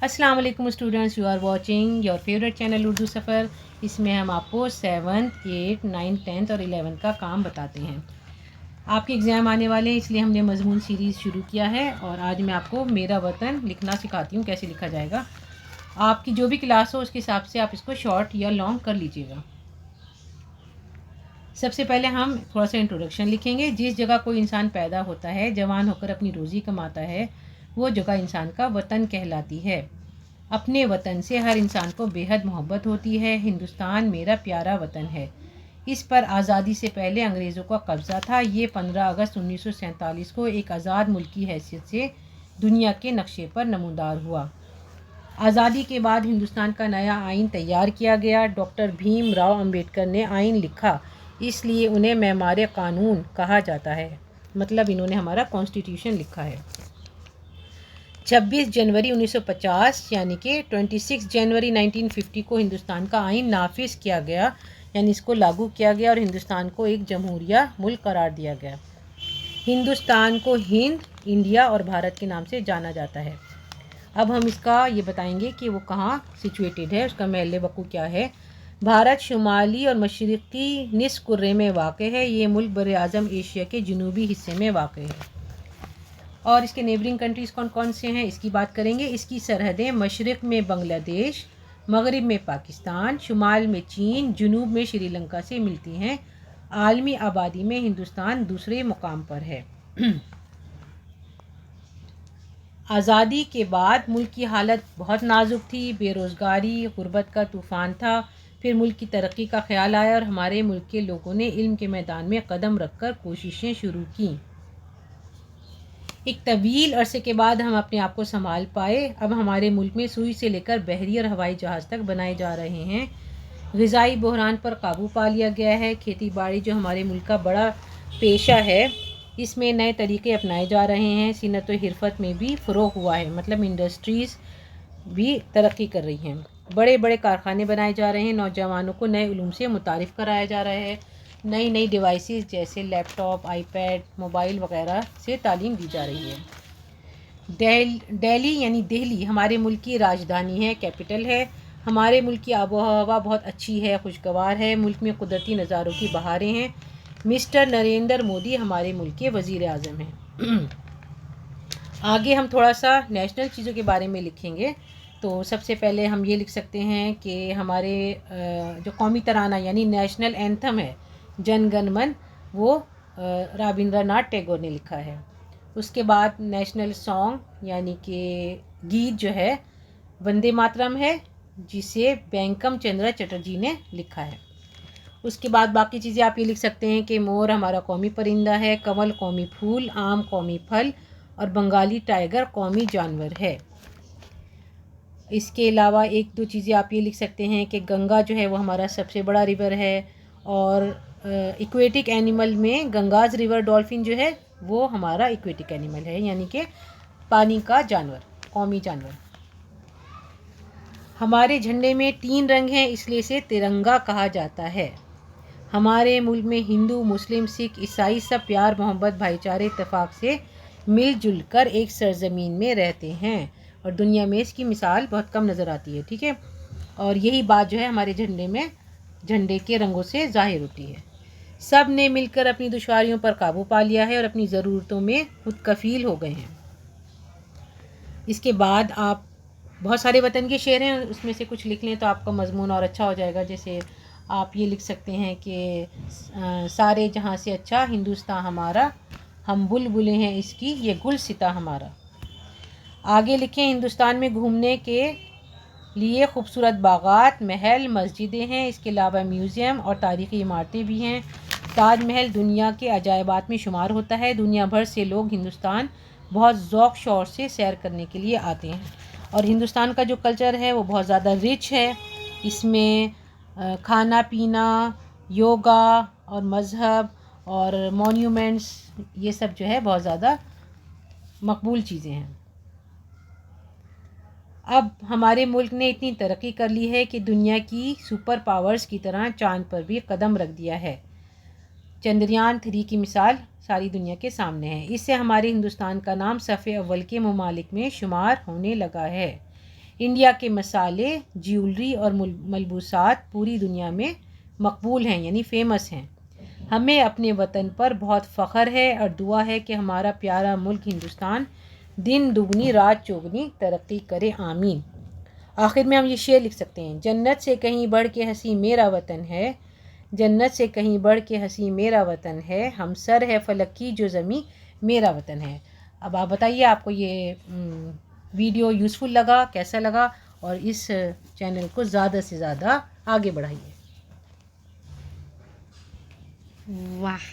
अस्सलाम वालेकुम students, you are watching your favourite channel Urdu Safar. इसमें हम आपको 7th, 8th, 9th, 10th और 11th का काम बताते हैं। आपके एग्ज़ाम आने वाले हैं, इसलिए हमने मजमून सीरीज़ शुरू किया है और आज मैं आपको मेरा वतन लिखना सिखाती हूँ, कैसे लिखा जाएगा। आपकी जो भी क्लास हो उसके हिसाब से आप इसको शॉर्ट या लॉन्ग कर लीजिएगा। सबसे पहले हम थोड़ा सा इंट्रोडक्शन लिखेंगे। जिस जगह कोई इंसान पैदा होता है, जवान होकर अपनी रोज़ी कमाता है, वो जगह इंसान का वतन कहलाती है। अपने वतन से हर इंसान को बेहद मोहब्बत होती है। हिंदुस्तान मेरा प्यारा वतन है। इस पर आज़ादी से पहले अंग्रेज़ों का कब्ज़ा था। ये 15 अगस्त 1947 को एक आज़ाद मुल्क की हैसियत से दुनिया के नक्शे पर नमूदार हुआ। आज़ादी के बाद हिंदुस्तान का नया आइन तैयार किया गया। डॉक्टर भीम राव अम्बेडकर ने आइन लिखा, इसलिए उन्हें मेमार कानून कहा जाता है। मतलब इन्होंने हमारा कॉन्स्टिट्यूशन लिखा है। 26 जनवरी 1950 यानी कि 26 जनवरी 1950 को हिंदुस्तान का आइन नाफिज किया गया, यानी इसको लागू किया गया और हिंदुस्तान को एक जमहूरिया मुल्क करार दिया गया। हिंदुस्तान को हिंद, इंडिया और भारत के नाम से जाना जाता है। अब हम इसका ये बताएंगे कि वो कहाँ सिचुएटेड है, उसका महल वक़ू क्या है। भारत शुमाली और मशरक़ी निस्फ़ कुर्रे में वाक़ है। ये मुल्क बर-ए-आज़म एशिया के जनूबी हिस्से में वाक़ है। और इसके नेबरिंग कंट्रीज़ कौन कौन से हैं इसकी बात करेंगे। इसकी सरहदें मशरक़ में बांग्लादेश, मगरिब में पाकिस्तान, शुमाल में चीन, जनूब में श्रीलंका से मिलती हैं। आलमी आबादी में हिंदुस्तान दूसरे मुकाम पर है। आज़ादी के बाद मुल्क की हालत बहुत नाजुक थी। बेरोज़गारी, गुर्बत का तूफ़ान था। फिर मुल्क की तरक्की का ख्याल आया और हमारे मुल्क के लोगों ने इल्म के मैदान में कदम रखकर कोशिशें शुरू कीं। एक तवील अरसे के बाद हम अपने आप को संभाल पाए। अब हमारे मुल्क में सुई से लेकर बहरी और हवाई जहाज़ तक बनाए जा रहे हैं। ग़िज़ाई बहरान पर काबू पा लिया गया है। खेती बाड़ी जो हमारे मुल्क का बड़ा पेशा है, इसमें नए तरीके अपनाए जा रहे हैं। सिनत व हिरफत में भी फ़रोग़ हुआ है, मतलब इंडस्ट्रीज़ भी तरक्की कर रही हैं। बड़े बड़े कारखाने बनाए जा रहे हैं। नौजवानों को नए उलूम से मुतारिफ़ कराया जा रहा है। नई नई डिवाइसेस जैसे लैपटॉप, आईपैड, मोबाइल वगैरह से तालीम दी जा रही है। दिल्ली यानी दिल्ली हमारे मुल्क की राजधानी है, कैपिटल है। हमारे मुल्क की आबो हवा बहुत अच्छी है, खुशगवार है। मुल्क में कुदरती नज़ारों की बहारें हैं। मिस्टर नरेंद्र मोदी हमारे मुल्क के वज़ीर आज़म हैं। आगे हम थोड़ा सा नेशनल चीज़ों के बारे में लिखेंगे। तो सबसे पहले हम ये लिख सकते हैं कि हमारे जो कौमी तराना यानी नेशनल एंथम है, जन गण मन, वो रविंद्रनाथ टैगोर ने लिखा है। उसके बाद नेशनल सॉन्ग यानी कि गीत जो है वंदे मातरम है, जिसे बैंकम चंद्र चटर्जी ने लिखा है। उसके बाद बाकी चीज़ें आप ये लिख सकते हैं कि मोर हमारा कौमी परिंदा है, कंवल कौमी फूल, आम कौमी फल और बंगाली टाइगर कौमी जानवर है। इसके अलावा एक दो चीज़ें आप ये लिख सकते हैं कि गंगा जो है वो हमारा सबसे बड़ा रिवर है और इक्वेटिक एनिमल में गंगाज रिवर डॉल्फिन जो है वो हमारा इक्वेटिक एनिमल है, यानी कि पानी का जानवर, कौमी जानवर। हमारे झंडे में 3 रंग हैं, इसलिए इसे तिरंगा कहा जाता है। हमारे मुल्क में हिंदू, मुस्लिम, सिख, ईसाई सब प्यार, मोहब्बत, भाईचारे, इत्तेफाक से मिलजुल कर एक सरजमीन में रहते हैं और दुनिया में इसकी मिसाल बहुत कम नज़र आती है। ठीक है, और यही बात जो है हमारे झंडे में, झंडे के रंगों से जाहिर होती है। सब ने मिलकर अपनी दुश्वारियों पर काबू पा लिया है और अपनी ज़रूरतों में खुद कफ़ील हो गए हैं। इसके बाद आप बहुत सारे वतन के शेर हैं, उसमें से कुछ लिख लें तो आपका मजमून और अच्छा हो जाएगा। जैसे आप ये लिख सकते हैं कि सारे जहाँ से अच्छा हिंदुस्तान हमारा, हम बुलबुलें हैं इसकी, ये गुलसिता हमारा। आगे लिखें, हिंदुस्तान में घूमने के लिए खूबसूरत बागात, महल, मस्जिदें हैं। इसके अलावा म्यूज़ियम और तारीख़ी इमारतें भी हैं। ताजमहल दुनिया के अजायबात में शुमार होता है। दुनिया भर से लोग हिंदुस्तान बहुत ज़ौक़ शौक़ से सैर करने के लिए आते हैं। और हिंदुस्तान का जो कल्चर है वो बहुत ज़्यादा रिच है। इसमें खाना पीना, योगा और मज़हब और मॉन्यूमेंट्स, ये सब जो है बहुत ज़्यादा मकबूल चीज़ें हैं। अब हमारे मुल्क ने इतनी तरक्की कर ली है कि दुनिया की सुपर पावर्स की तरह चाँद पर भी कदम रख दिया है। चंद्रयान 3 की मिसाल सारी दुनिया के सामने है। इससे हमारे हिंदुस्तान का नाम सफ़े अव्वल के ममालिक में शुमार होने लगा है। انڈیا کے مسالے، جیولری اور ملبوسات پوری دنیا میں مقبول ہیں، یعنی فیمس ہیں۔ ہمیں اپنے وطن پر بہت فخر ہے اور دعا ہے کہ ہمارا پیارا ملک ہندوستان دن دگنی رات چوگنی ترقی کرے، آمین۔ آخر میں ہم یہ شعر لکھ سکتے ہیں: جنت سے کہیں بڑھ کے حسین میرا وطن ہے، جنت سے کہیں بڑھ کے حسین میرا وطن ہے، ہم سر ہے فلک کی جو زمین میرا وطن ہے۔ اب آپ بتائیے آپ کو یہ ویڈیو یوزفل لگا، کیسا لگا، اور اس چینل کو زیادہ سے زیادہ آگے بڑھائیے۔ واہ